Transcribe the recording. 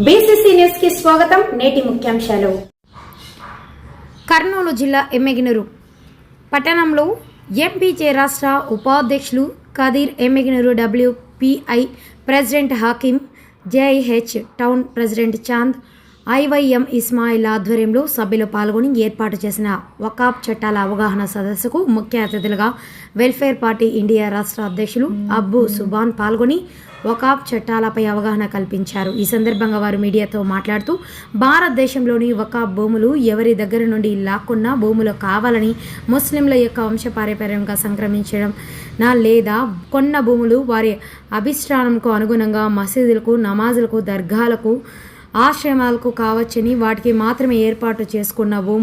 BCC news కి స్వాగతం. నేటి ముఖ్యాంశాలు. కర్నూలు జిల్లా ఎమ్మిగనూరు పట్టణంలో ఎంపీజే రాష్ట్ర ఉపాధ్యక్షులు Kadir, Emmiganur WPI president Hakeem, JIH town president Chand, IYM Ismail ఆధ్వర్యంలో సభ్యులు పాల్గొని ఏర్పాటు చేసిన వకాఫ్ చట్టాల అవగాహన సదస్సుకు ముఖ్య అతిథులుగా వెల్ఫేర్ పార్టీ ఇండియా రాష్ట్ర అధ్యక్షులు అబ్బు సుబాన్ పాల్గొని వకాఫ్ చట్టాలపై అవగాహన కల్పించారు. ఈ సందర్భంగా వారు మీడియాతో మాట్లాడుతూ, భారతదేశంలోని వకాఫ్ భూములు ఎవరి దగ్గర నుండి లాక్కున్న భూములు కావాలని, ముస్లింల యొక్క వంశపారంపర్యంగా సంక్రమించడం లేదా కొన్న భూములు వారి అభిష్టానంకు అనుగుణంగా మసీదులకు, నమాజులకు, దర్గాలకు, ఆశ్రమాలకు కావచ్చని, వాటికి మాత్రమే ఏర్పాటు చేసుకున్న భూములు